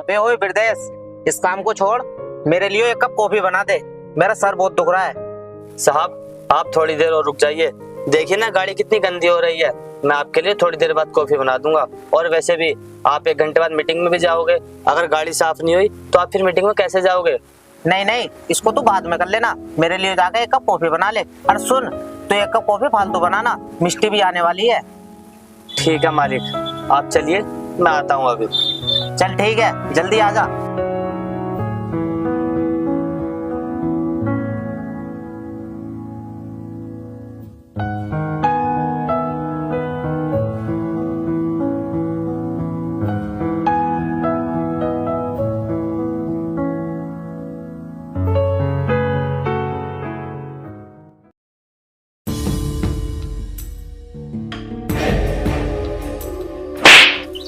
अबे ओए बिरदेश, इस काम को छोड़, मेरे लिए एक कप कॉफी बना दे। मेरा सर बहुत दुख रहा है। साहब आप थोड़ी देर और रुक जाइए, देखिए ना गाड़ी कितनी गंदी हो रही है। मैं आपके लिए थोड़ी देर बाद कॉफी बना दूंगा। और वैसे भी आप 1 घंटे बाद मीटिंग में भी जाओगे, अगर गाड़ी साफ नहीं हुई तो आप फिर मीटिंग में कैसे जाओगे? नहीं नहीं, इसको तू बाद में कर लेना, मेरे लिए जाके एक कप कॉफी बना ले। और सुन, तो एक कप कॉफी फालतू बनाना, मिष्टी भी आने वाली है। ठीक है मालिक, आप चलिए, मैं आता हूँ अभी। चल ठीक है, जल्दी आ जा।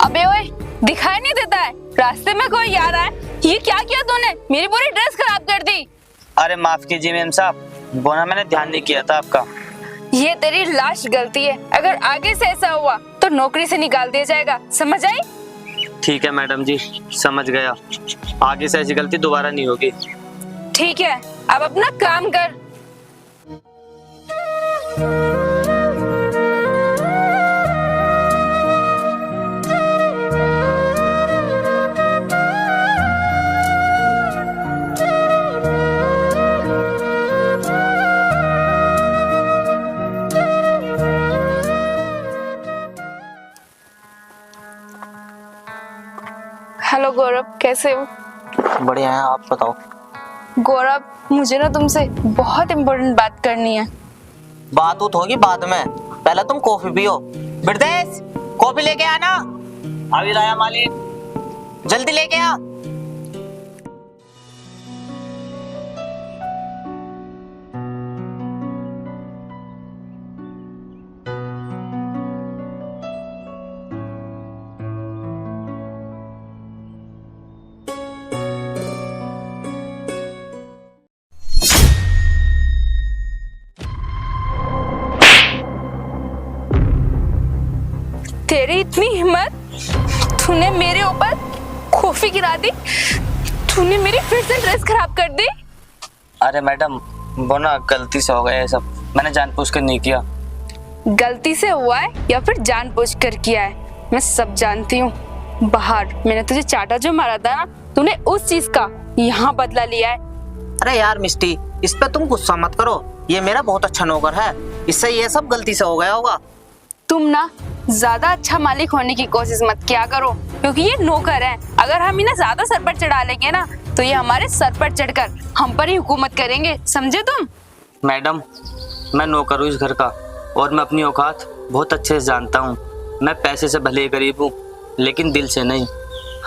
अबे ओए, दिखाई नहीं देता है? रास्ते में कोई आ रहा है। ये क्या किया तूने? मेरी पूरी ड्रेस खराब कर दी। अरे माफ कीजिए मैम साहब, वो ना मैंने ध्यान नहीं किया था आपका। ये तेरी लाश गलती है, अगर आगे से ऐसा हुआ तो नौकरी से निकाल दिया जाएगा, समझ आई? ठीक है मैडम जी, समझ गया, आगे से ऐसी गलती दोबारा नहीं होगी। ठीक है, अब अपना काम कर। हेलो गौरव, कैसे हो? बढ़िया है, आप बताओ। गौरव, मुझे ना तुमसे बहुत इम्पोर्टेंट बात करनी है। बात उत होगी बाद में, पहले तुम कॉफी पियो। बिरदेश, कॉफी लेके आना। अभी लाया मालिक। जल्दी लेके आ। तेरी इतनी हिम्मत, तूने मेरे ऊपर कॉफी गिरा दी, तूने मेरी फिर से ड्रेस खराब कर दी। अरे मैडम, वो ना गलती से हो गया ये सब, मैंने जानबूझकर नहीं किया। गलती से हुआ है या फिर जानबूझकर किया है, मैं सब जानती हूँ। बाहर मैंने तुझे चाटा जो मारा था ना, तूने उस चीज का यहाँ बदला लिया है। अरे यार मिष्टी, इस पे तुम गुस्सा मत करो, ये मेरा बहुत अच्छा नौकर है, इससे ये सब गलती से हो गया होगा। तुम ना ज्यादा अच्छा मालिक होने की कोशिश मत किया करो, क्योंकि ये नौकर है। अगर हम इन्हें ज्यादा सर पर चढ़ा लेंगे ना, तो ये हमारे सर पर चढ़कर हम पर ही हुकूमत करेंगे, समझे तुम? मैडम, मैं नौकर हूँ इस घर का, और मैं अपनी औकात बहुत अच्छे से जानता हूँ। मैं पैसे से भले ही गरीब हूँ, लेकिन दिल से नहीं।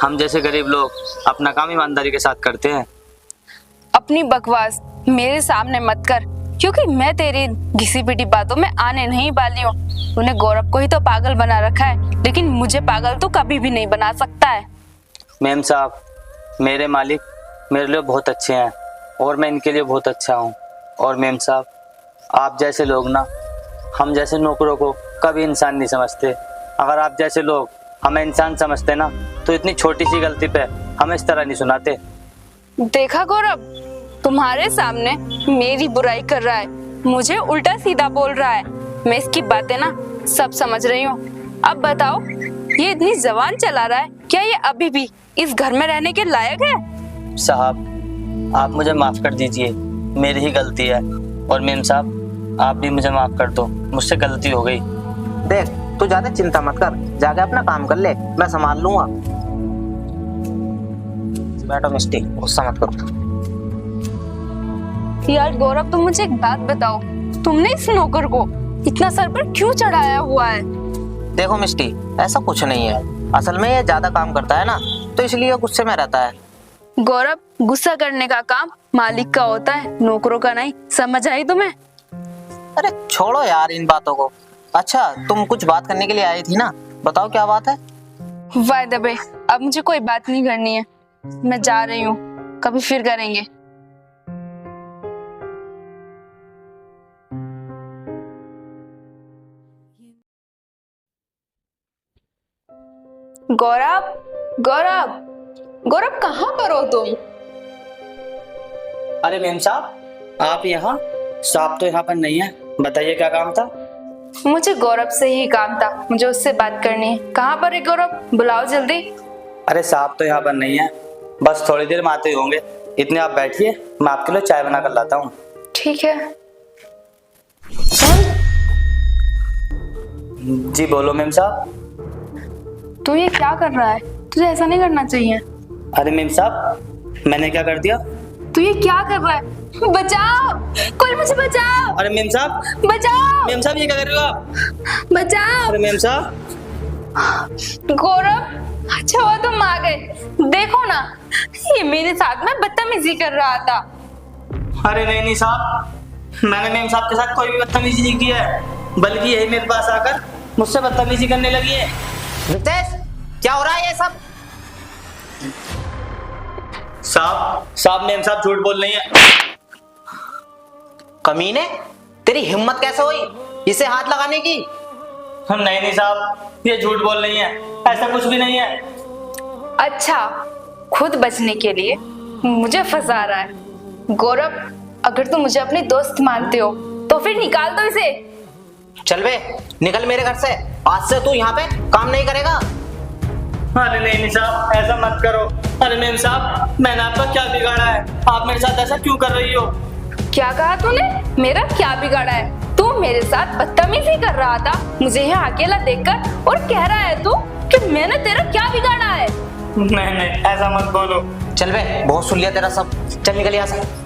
हम जैसे गरीब लोग अपना काम ईमानदारी के साथ करते हैं। अपनी बकवास मेरे सामने मत कर, क्योंकि मैं तेरी घिसी पिटी बातों में आने नहीं वाली हूँ। तूने गौरव को ही तो पागल बना रखा है, लेकिन मुझे पागल तो कभी भी नहीं बना सकता है। मैम साहब, मेरे मालिक मेरे लिए बहुत अच्छे हैं, और मैं इनके लिए बहुत अच्छा हूँ। और मैम साहब, आप जैसे लोग ना हम जैसे नौकरों को कभी इंसान नहीं समझते। अगर आप जैसे लोग हमें इंसान समझते ना, तो इतनी छोटी सी गलती पे हमें इस तरह नहीं सुनाते। देखा गौरव, तुम्हारे सामने मेरी बुराई कर रहा है, मुझे उल्टा सीधा बोल रहा है। मैं इसकी बातें ना सब समझ रही हूँ। अब बताओ, ये इतनी जबान चला रहा है, क्या ये अभी भी इस घर में रहने के लायक है? साहब, आप मुझे माफ़ कर दीजिए, मेरी ही गलती है। और मैम साहब, आप भी मुझे माफ़ कर दो, मुझसे गलती हो गई। देख, तू ज्यादा चिंता मत कर, जाके अपना काम कर ले, मैं संभाल लूंगा। बैठो मिष्टी, गुस्सा मत करो। यार गौरव, तुम मुझे एक बात बताओ, तुमने इस नौकर को इतना सर पर क्यों चढ़ाया हुआ है? देखो मिष्टी, ऐसा कुछ नहीं है, असल में ये ज्यादा काम करता है ना, तो इसलिए गुस्से में रहता है। गौरव, गुस्सा करने का काम मालिक का होता है, नौकरों का नहीं, समझ आई तुम्हें? अरे छोड़ो यार इन बातों को। अच्छा, तुम कुछ बात करने के लिए आई थी ना, बताओ क्या बात है? वाह दबे, अब मुझे कोई बात नहीं करनी है, मैं जा रही हूँ, कभी फिर करेंगे। गौरव, गौरव, गौरव कहाँ पर हो तुम? अरे मेम साहब, आप यहाँ? साहब तो यहाँ पर नहीं है, बताइए क्या काम था? मुझे गौरव से ही काम था, मुझे उससे बात करनी है। कहाँ पर है गौरव? बुलाओ जल्दी। अरे साहब तो यहाँ पर नहीं है, बस थोड़ी देर में आते ही होंगे। इतने आप बैठिए, मैं आपके लिए चाय बना कर लाता हूँ। ठीक है। जी बोलो मेम साहब। तू ये क्या कर रहा है? तुझे ऐसा नहीं करना चाहिए। अरे मेम साहब, मैंने क्या कर दिया? तू ये क्या कर रहा है? बचाओ, कोई मुझे बचाओ। अरे मेम साहब, बचाओ, मेम साहब ये क्या कर रहे हो आप? बचाओ। अरे मेम साहब। गौरव, अच्छा हुआ तुम आ गए। देखो ना, ये मेरे साथ में बदतमीजी कर रहा था। अरे नहीं नहीं साहब, मैंने मेम साहब के साथ कोई भी बदतमीजी नहीं की है, बल्कि यही मेरे पास आकर मुझसे बदतमीजी करने लगी है। रितेश, क्या हो रहा है ये सब? साहब मेम साहब झूठ बोल रही है। कमीने, तेरी हिम्मत कैसे हुई इसे हाथ लगाने की? नहीं साहब, ये झूठ बोल रही है, ऐसा कुछ भी नहीं है। अच्छा, खुद बचने के लिए मुझे फंसा रहा है। गौरव, अगर तुम मुझे अपनी दोस्त मानते हो तो फिर निकाल दो इसे। चल बे, निकल मेरे घर से। आज से तू यहाँ पे काम नहीं करेगा। अरे नहीं साहब, ऐसा मत करो। अरे मेम साहब, मैंने आपका क्या बिगाड़ा है? आप मेरे साथ ऐसा क्यों कर रही हो? क्या कहा तूने? मेरा क्या बिगाड़ा है? तू मेरे साथ बदतमीजी कर रहा था, मुझे यहाँ अकेला देखकर, और कह रहा है तू कि मैंने तेरा क्या बिगाड़ा है? नहीं, ऐसा मत बोलो। चल बे, बहुत सुन लिया तेरा सब। चल निकल यहाँ से।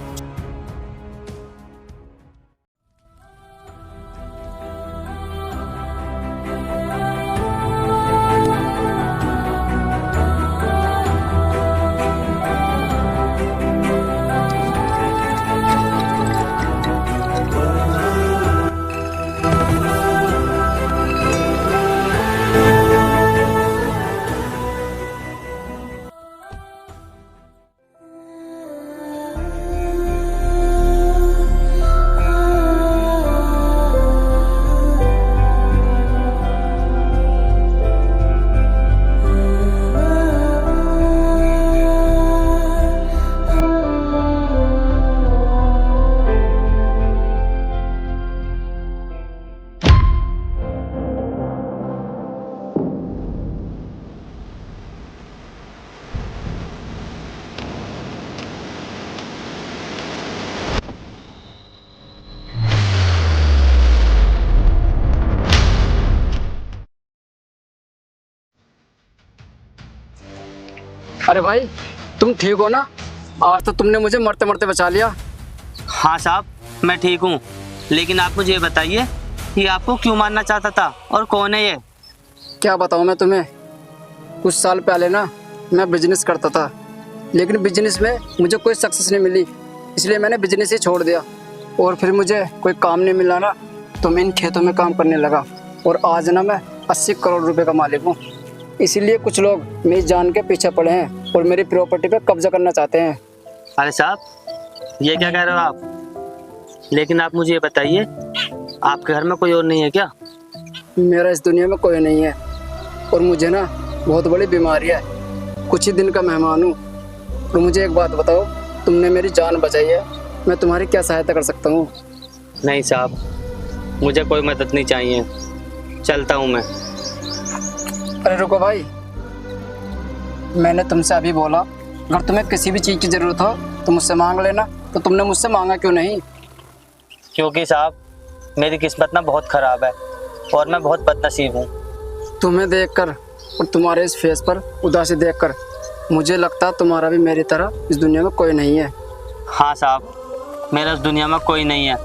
अरे भाई, तुम ठीक हो ना? आज तो तुमने मुझे मरते मरते बचा लिया। हाँ साहब, मैं ठीक हूँ, लेकिन आप मुझे ये बताइए कि आपको क्यों मारना चाहता था और कौन है ये? क्या बताऊँ मैं तुम्हें। कुछ साल पहले ना मैं बिजनेस करता था, लेकिन बिजनेस में मुझे कोई सक्सेस नहीं मिली, इसलिए मैंने बिजनेस ही छोड़ दिया। और फिर मुझे कोई काम नहीं मिला ना, तो मैं इन खेतों में काम करने लगा, और आज ना मैं 80 करोड़ रुपए का मालिक हूँ। इसीलिए कुछ लोग मेरी जान के पीछे पड़े हैं और मेरी प्रॉपर्टी पे कब्जा करना चाहते हैं। अरे साहब, ये क्या कह रहे हो आप? लेकिन आप मुझे ये बताइए, आपके घर में कोई और नहीं है क्या? मेरा इस दुनिया में कोई नहीं है, और मुझे ना बहुत बड़ी बीमारी है, कुछ ही दिन का मेहमान हूँ। और मुझे एक बात बताओ, तुमने मेरी जान बचाई है, मैं तुम्हारी क्या सहायता कर सकता हूँ? नहीं साहब, मुझे कोई मदद नहीं चाहिए, चलता हूँ मैं। अरे रुको भाई, मैंने तुमसे अभी बोला अगर तुम्हें किसी भी चीज़ की ज़रूरत हो तो मुझसे मांग लेना, तो तुमने मुझसे मांगा क्यों नहीं? क्योंकि साहब, मेरी किस्मत ना बहुत ख़राब है और मैं बहुत बदनसीब हूँ। तुम्हें देखकर और तुम्हारे इस फेस पर उदासी देखकर मुझे लगता तुम्हारा भी मेरी तरह इस दुनिया में कोई नहीं है। हाँ साहब, मेरा इस दुनिया में कोई नहीं है,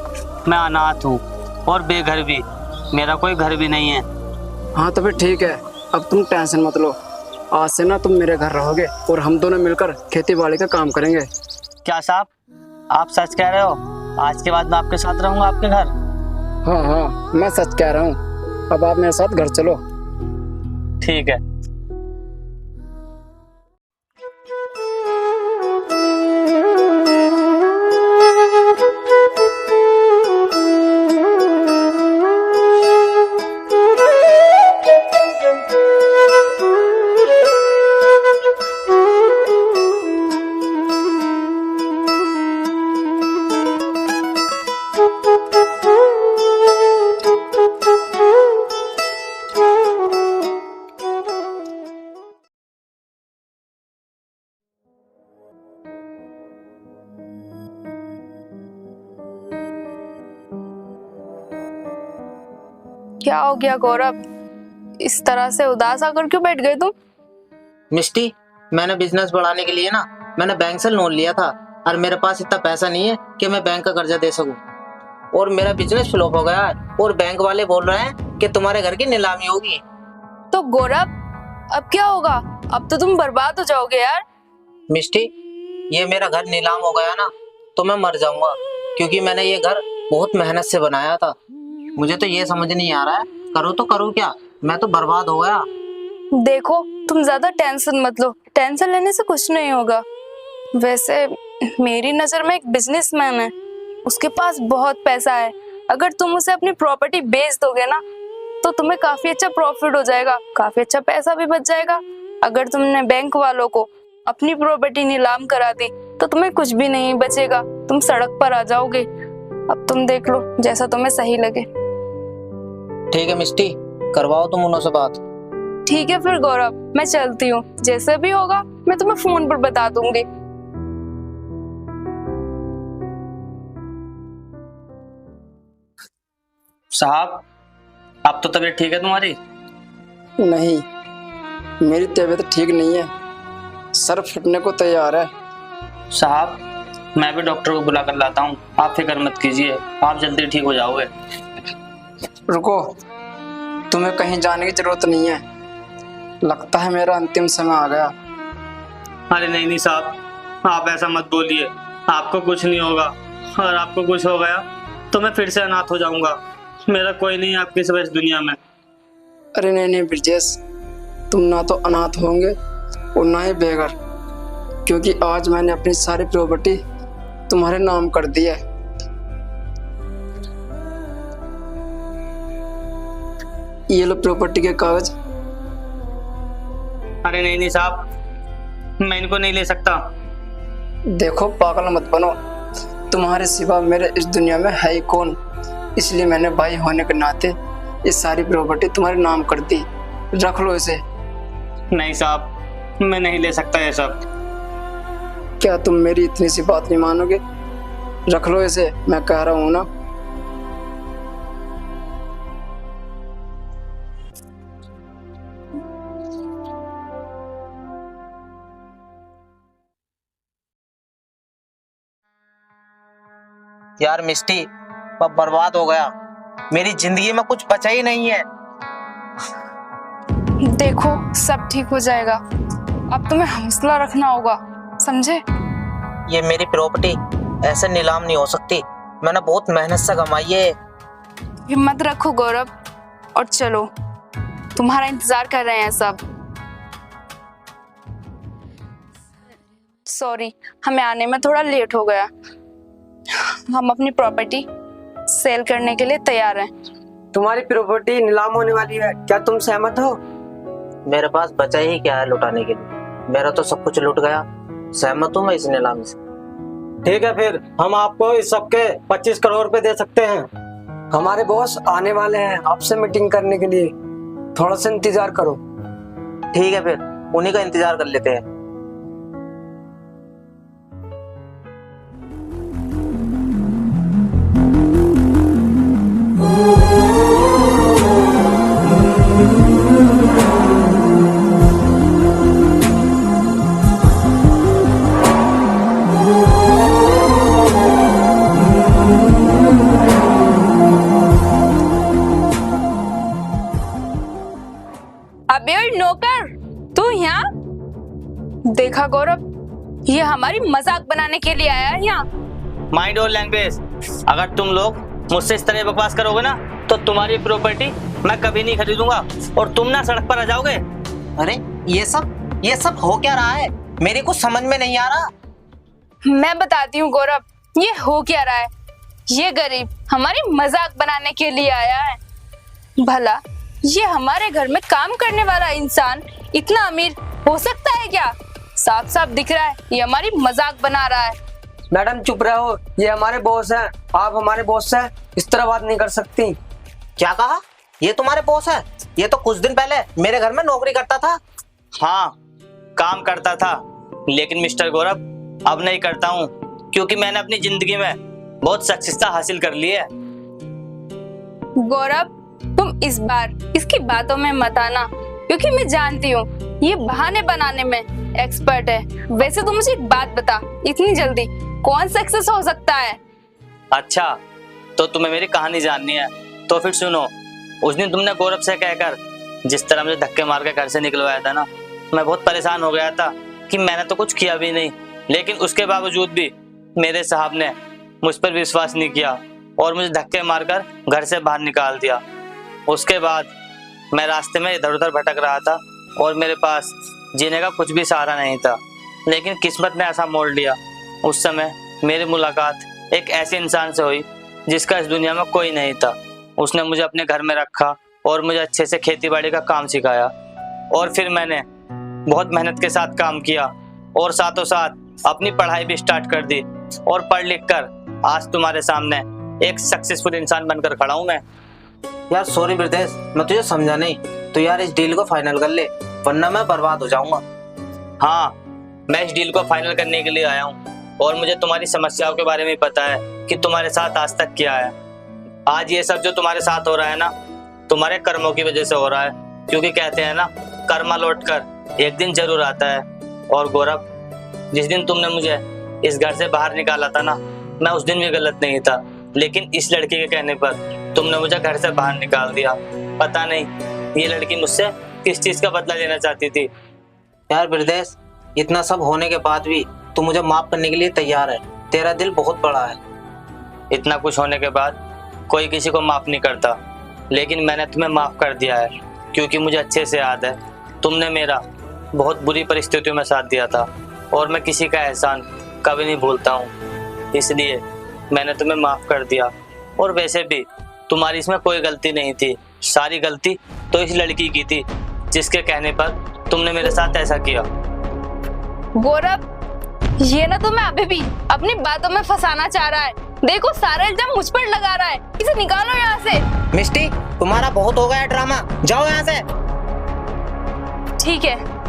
मैं अनाथ हूँ और बेघर भी, मेरा कोई घर भी नहीं है। हाँ तो फिर ठीक है, अब तुम टेंशन मत लो, आज से ना तुम मेरे घर रहोगे और हम दोनों मिलकर खेती बाड़ी का काम करेंगे। क्या साहब, आप सच कह रहे हो? आज के बाद मैं आपके साथ रहूँगा आपके घर? हाँ, मैं सच कह रहा हूँ। अब आप मेरे साथ घर चलो। ठीक है। क्या हो गया गौरव? इस तरह से उदास आकर क्यों बैठ गए तुम? मिष्टी, मैंने बिजनेस बढ़ाने के लिए ना मैंने बैंक से लोन लिया था और मेरे पास इतना पैसा नहीं है कि मैं बैंक का कर्जा दे सकूं। और मेरा बिजनेस फ्लॉप हो गया है और बैंक वाले बोल रहे हैं कि तुम्हारे घर की नीलामी होगी। तो गौरव, अब क्या होगा? अब तो तुम बर्बाद हो जाओगे यार। मिष्टी, ये मेरा घर नीलाम हो गया ना तो मैं मर जाऊंगा, क्योंकि मैंने ये घर बहुत मेहनत से बनाया था। मुझे तो ये समझ नहीं आ रहा है करूँ तो करूँ क्या, मैं तो बर्बाद हो गया। देखो, तुम ज्यादा टेंशन मत लो, टेंशन लेने से कुछ नहीं होगा। वैसे मेरी नजर में एक बिजनेसमैन है, उसके पास बहुत पैसा है। अगर तुम उसे अपनी प्रॉपर्टी बेच दोगे ना तो तुम्हें काफी अच्छा प्रॉफिट हो जाएगा, काफी अच्छा पैसा भी बच जाएगा। अगर तुमने बैंक वालों को अपनी प्रॉपर्टी नीलाम करा दी तो तुम्हें कुछ भी नहीं बचेगा, तुम सड़क पर आ जाओगे। अब तुम देख लो जैसा तुम्हें सही लगे। ठीक है मिष्टी, करवाओ तुम उन्होंने से बात। ठीक है फिर गौरव, मैं चलती हूँ। जैसे भी होगा मैं तुम्हें फोन पर बता दूंगी। साहब, अब तो तबीयत ठीक है तुम्हारी? नहीं, मेरी तबीयत ठीक नहीं है, सर फटने को तैयार है। साहब, मैं भी डॉक्टर को बुला कर लाता हूँ, आप फिक्र मत कीजिए, आप जल्दी ठीक हो जाओगे। रुको, तुम्हें कहीं जाने की जरूरत नहीं है, लगता है मेरा अंतिम समय आ गया। अरे नहीं नहीं साहब, आप ऐसा मत बोलिए, आपको कुछ नहीं होगा। और आपको कुछ हो गया तो मैं फिर से अनाथ हो जाऊंगा। मेरा कोई नहीं आपकी सिवा इस दुनिया में। अरे नहीं नहीं ब्रिजेश, तुम ना तो अनाथ होंगे और ना ही बेघर, क्योंकि आज मैंने अपनी सारी प्रॉपर्टी तुम्हारे नाम कर दी है। ये लो प्रॉपर्टी के कागज। अरे नहीं नहीं साहब, मैं इनको नहीं ले सकता। देखो पागल मत बनो, तुम्हारे सिवा मेरे इस दुनिया में है ही कौन, इसलिए मैंने भाई होने के नाते ये सारी प्रॉपर्टी तुम्हारे नाम कर दी, रख लो इसे। नहीं साहब, मैं नहीं ले सकता ये सब। क्या तुम मेरी इतनी सी बात नहीं मानोगे? रख लो इसे, मैं कह रहा हूं ना। यार मिष्टी, अब बर्बाद हो गया, मेरी जिंदगी में कुछ बचा ही नहीं है। देखो, सब ठीक हो जाएगा, अब तुम्हें हौसला रखना होगा, समझे? ये मेरी प्रॉपर्टी ऐसे नीलाम नहीं हो सकती, मैंने बहुत मेहनत से कमाई है। हिम्मत रखो गौरव और चलो, तुम्हारा इंतजार कर रहे हैं सब। सॉरी, हमें आने में थोड़ा लेट हो गया। हम अपनी प्रॉपर्टी सेल करने के लिए तैयार हैं। तुम्हारी प्रॉपर्टी नीलाम होने वाली है, क्या तुम सहमत हो? मेरे पास बचा ही क्या है लुटाने के लिए, मेरा तो सब कुछ लुट गया। सहमत हूँ मैं इस नीलामी से। ठीक है, फिर हम आपको इस सब के 25 करोड़ रुपए दे सकते हैं। हमारे बॉस आने वाले हैं आपसे मीटिंग करने के लिए, थोड़ा सा इंतजार करो। ठीक है, फिर उन्हीं का इंतजार कर लेते हैं। अबे ओए नौकर, तू यहाँ? देखा गौरव, ये हमारी मजाक बनाने के लिए आया है यहाँ। माइंड और लैंग्वेज, अगर तुम लोग मुझसे इस तरह बकवास करोगे ना तो तुम्हारी प्रॉपर्टी मैं कभी नहीं खरीदूंगा और तुम ना सड़क पर आ जाओगे। अरे ये सब हो क्या रहा है, मेरे को समझ में नहीं आ रहा। मैं बताती हूँ गौरव, ये हो क्या रहा है। ये गरीब हमारी मजाक बनाने के लिए आया है। भला ये हमारे घर में काम करने वाला इंसान इतना अमीर हो सकता है क्या? साफ साफ दिख रहा है ये हमारी मजाक बना रहा है। मैडम चुप रहो, ये हमारे बॉस हैं, आप हमारे बॉस से इस तरह बात नहीं कर सकती। क्या कहा? ये तुम्हारे बॉस है? ये तो कुछ दिन पहले मेरे घर में नौकरी करता था। हाँ, काम करता था, लेकिन मिस्टर गौरव अब नहीं करता हूँ, क्योंकि मैंने अपनी जिंदगी में बहुत सक्सेसता हासिल कर ली है। गौरव, तुम तुम इस बार इसकी बातों में मत आना, क्योंकि मैं जानती हूँ ये बहाने बनाने में एक्सपर्ट है। वैसे तो मुझे एक बात बता, इतनी जल्दी कौन सक्सेस हो सकता है? अच्छा, तो तुम्हें मेरी कहानी जाननी है तो फिर सुनो। उस दिन तुमने गौरव से कहकर जिस तरह मुझे धक्के मार के घर से निकलवाया था ना, मैं बहुत परेशान हो गया था कि मैंने तो कुछ किया भी नहीं, लेकिन उसके बावजूद भी मेरे साहब ने मुझ पर विश्वास नहीं किया और मुझे धक्के मारकर घर से बाहर निकाल दिया। उसके बाद मैं रास्ते में इधर उधर भटक रहा था और मेरे पास जीने का कुछ भी सहारा नहीं था, लेकिन किस्मत ने ऐसा मोड़ लिया। उस समय मेरी मुलाकात एक ऐसे इंसान से हुई जिसका इस दुनिया में कोई नहीं था। उसने मुझे अपने घर में रखा और मुझे अच्छे से खेती बाड़ी का काम सिखाया, और फिर मैंने बहुत मेहनत के साथ काम किया और साथों साथ अपनी पढ़ाई भी स्टार्ट कर दी, और पढ़ लिख कर आज तुम्हारे सामने एक सक्सेसफुल इंसान बनकर खड़ा हूँ मैं। यार सॉरी ब्रिदेश, मैं तुझे समझा नहीं। तो यार इस डील को फाइनल कर ले, वरना मैं बर्बाद हो जाऊंगा। हाँ, मैं इस डील को फाइनल करने के लिए आया हूँ और मुझे तुम्हारी समस्याओं के बारे में पता है कि तुम्हारे साथ आज तक क्या है। आज ये सब जो तुम्हारे साथ हो रहा है ना, तुम्हारे कर्मों की वजह से हो रहा है, क्योंकि कहते हैं ना, कर्मा लौट कर एक दिन जरूर आता है। और गौरव, जिस दिन तुमने मुझे इस घर से बाहर निकाला था ना, मैं उस दिन भी गलत नहीं था, लेकिन इस लड़की के कहने पर तुमने मुझे घर से बाहर निकाल दिया। पता नहीं ये लड़की मुझसे किस चीज का बदला लेना चाहती थी। यार ब्रिदेश, इतना सब होने के बाद भी तू मुझे माफ करने के लिए तैयार है। तेरा दिल बहुत बड़ा है। इतना कुछ होने के बाद कोई किसी को माफ नहीं करता, लेकिन मैंने तुम्हें माफ कर दिया है, क्योंकि मुझे अच्छे से याद है तुमने मेरा बहुत बुरी परिस्थितियों में साथ दिया था, और मैं किसी का एहसान कभी नहीं भूलता हूँ। इसलिए मैंने तुम्हें माफ कर दिया। और वैसे भी तुम्हारी इसमें कोई गलती नहीं थी, सारी गलती तो इस लड़की की थी जिसके कहने पर तुमने मेरे साथ ऐसा किया। गौरव, ये ना तुम्हें अभी भी अपनी बातों में फंसाना चाह रहा है। देखो, सारा इल्जाम मुझ पर लगा रहा है। इसे निकालो यहाँ से। मिस्टी, तुम्हारा बहुत हो गया ड्रामा, जाओ यहाँ से। ठीक है,